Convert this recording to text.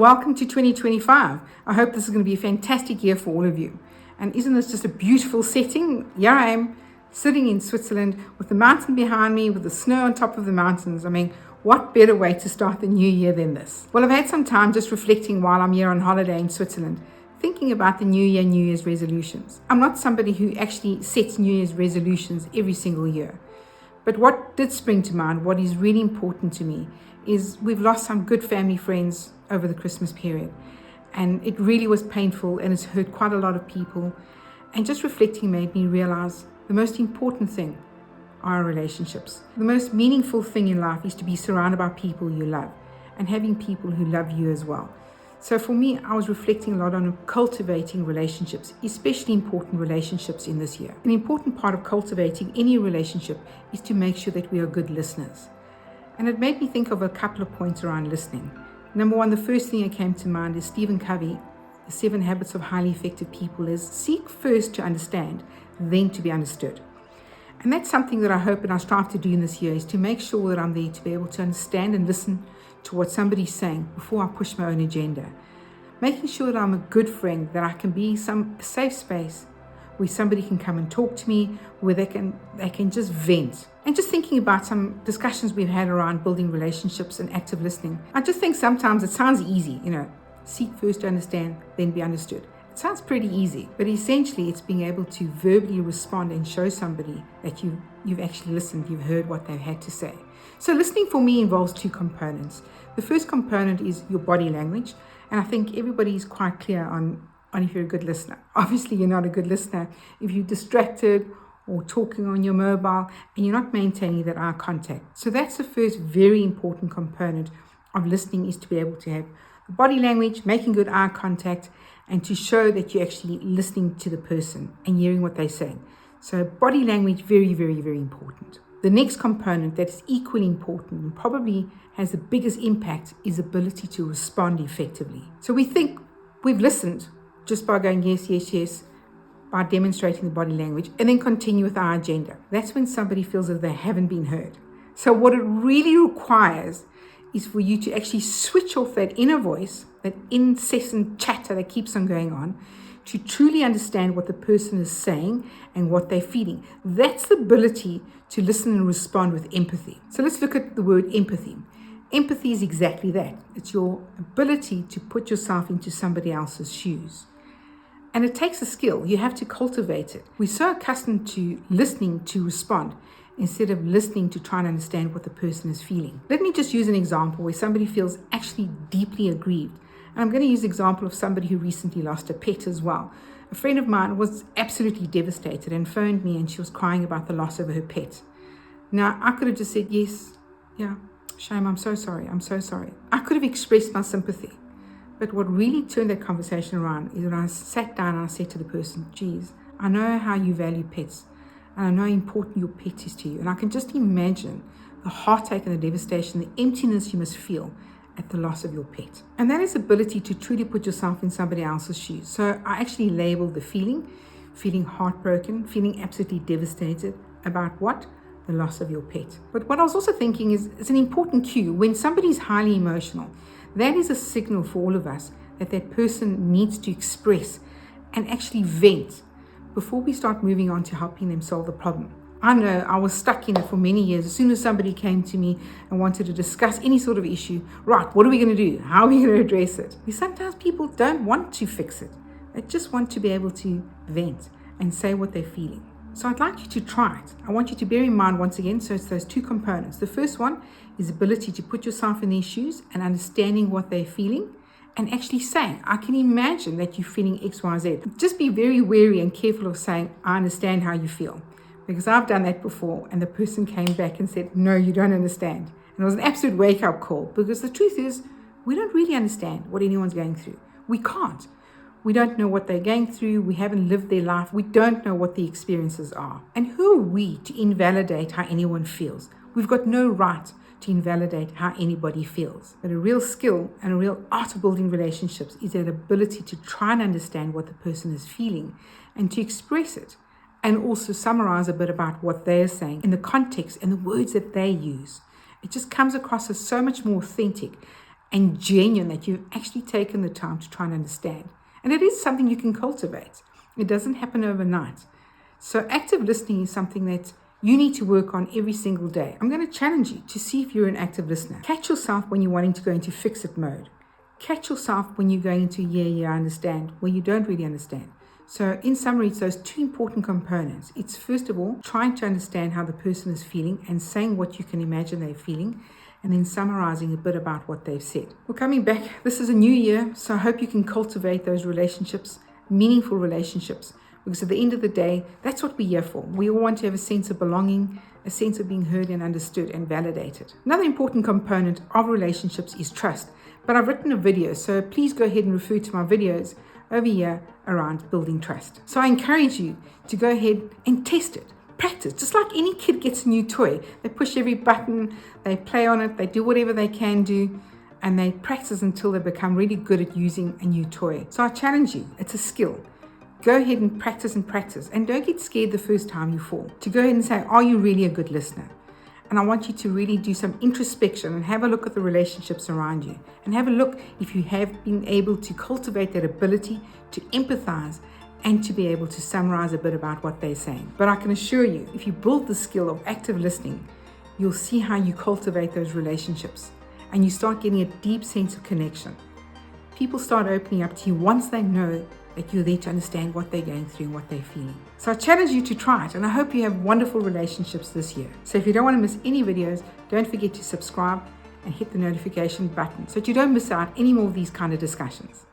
Well, welcome to 2025. I hope this is going to be a fantastic year for all of you. And isn't this just a beautiful setting? Here I am, sitting in Switzerland with the mountain behind me, with the snow on top of the mountains. I mean, what better way to start the new year than this? Well, I've had some time just reflecting while I'm here on holiday in Switzerland, thinking about the new year, New Year's resolutions. I'm not somebody who actually sets New Year's resolutions every single year. But what did spring to mind, what is really important to me, is we've lost some good family friends over the Christmas period. And it really was painful and it's hurt quite a lot of people. And just reflecting made me realize the most important thing are our relationships. The most meaningful thing in life is to be surrounded by people you love and having people who love you as well. So for me, I was reflecting a lot on cultivating relationships, especially important relationships in this year. An important part of cultivating any relationship is to make sure that we are good listeners. And it made me think of a couple of points around listening. Number one, the first thing that came to mind is Stephen Covey, The 7 Habits of Highly Effective People, is seek first to understand, then to be understood. And that's something that I hope and I strive to do in this year, is to make sure that I'm there to be able to understand and listen to what somebody's saying before I push my own agenda. Making sure that I'm a good friend, that I can be some safe space where somebody can come and talk to me, where they can just vent. And just thinking about some discussions we've had around building relationships and active listening. I just think sometimes it sounds easy, seek first to understand, then be understood. It sounds pretty easy, but essentially it's being able to verbally respond and show somebody that you've actually listened, you've heard what they've had to say. So listening for me involves 2 components. The first component is your body language, and I think everybody is quite clear on if you're a good listener. Obviously, you're not a good listener if you're distracted or talking on your mobile and you're not maintaining that eye contact. So that's the first very important component of listening, is to be able to have body language, making good eye contact, and to show that you're actually listening to the person and hearing what they're saying. So body language, very, very, very important. The next component that is equally important and probably has the biggest impact is ability to respond effectively. So we think we've listened just by going yes, yes, yes, by demonstrating the body language, and then continue with our agenda. That's when somebody feels that they haven't been heard. So what it really requires is for you to actually switch off that inner voice, that incessant chatter that keeps on going on, to truly understand what the person is saying and what they're feeling. That's the ability to listen and respond with empathy. So let's look at the word empathy. Empathy is exactly that. It's your ability to put yourself into somebody else's shoes. And it takes a skill. You have to cultivate it. We're so accustomed to listening to respond instead of listening to try and understand what the person is feeling. Let me just use an example where somebody feels actually deeply aggrieved. And I'm going to use the example of somebody who recently lost a pet as well. A friend of mine was absolutely devastated and phoned me, and she was crying about the loss of her pet. Now, I could have just said, yes, yeah, shame, I'm so sorry. I could have expressed my sympathy. But what really turned that conversation around is when I sat down and I said to the person, geez, I know how you value pets, and I know how important your pet is to you. And I can just imagine the heartache and the devastation, the emptiness you must feel at the loss of your pet. And that is the ability to truly put yourself in somebody else's shoes. So I actually labeled the feeling heartbroken, feeling absolutely devastated about what? The loss of your pet. But what I was also thinking is, it's an important cue. When somebody is highly emotional, that is a signal for all of us that person needs to express and actually vent before we start moving on to helping them solve the problem. I know I was stuck in it for many years. As soon as somebody came to me and wanted to discuss any sort of issue, right, what are we going to do? How are we going to address it? Because sometimes people don't want to fix it. They just want to be able to vent and say what they're feeling. So I'd like you to try it. I want you to bear in mind once again, so it's those 2 components. The first one is ability to put yourself in their shoes and understanding what they're feeling and actually saying, I can imagine that you're feeling X, Y, Z. Just be very wary and careful of saying, I understand how you feel. Because I've done that before and the person came back and said, no, you don't understand. And it was an absolute wake-up call, because the truth is, we don't really understand what anyone's going through. We can't. We don't know what they're going through. We haven't lived their life. We don't know what the experiences are. And who are we to invalidate how anyone feels? We've got no right to invalidate how anybody feels. But a real skill and a real art of building relationships is that ability to try and understand what the person is feeling and to express it, and also summarize a bit about what they're saying in the context and the words that they use. It just comes across as so much more authentic and genuine, that you've actually taken the time to try and understand. And it is something you can cultivate. It doesn't happen overnight. So active listening is something that you need to work on every single day. I'm going to challenge you to see if you're an active listener. Catch yourself when you're wanting to go into fix-it mode. Catch yourself when you're going into I understand, where you don't really understand. So in summary, it's those two important components. It's first of all, trying to understand how the person is feeling and saying what you can imagine they're feeling, and then summarizing a bit about what they've said. Well, coming back, this is a new year, so I hope you can cultivate those relationships, meaningful relationships, because at the end of the day, that's what we're here for. We all want to have a sense of belonging, a sense of being heard and understood and validated. Another important component of relationships is trust. But I've written a video, so please go ahead and refer to my videos over here around building trust. So I encourage you to go ahead and test it. Practice. Just like any kid gets a new toy. They push every button, they play on it, they do whatever they can do, and they practice until they become really good at using a new toy. So I challenge you. It's a skill. Go ahead and practice, and don't get scared the first time you fall. To go ahead and say, are you really a good listener? And I want you to really do some introspection and have a look at the relationships around you, and have a look if you have been able to cultivate that ability to empathize and to be able to summarize a bit about what they're saying. But I can assure you, if you build the skill of active listening, you'll see how you cultivate those relationships and you start getting a deep sense of connection. People start opening up to you once they know that you're there to understand what they're going through and what they're feeling. So I challenge you to try it, and I hope you have wonderful relationships this year. So if you don't want to miss any videos, don't forget to subscribe and hit the notification button so that you don't miss out any more of these kind of discussions.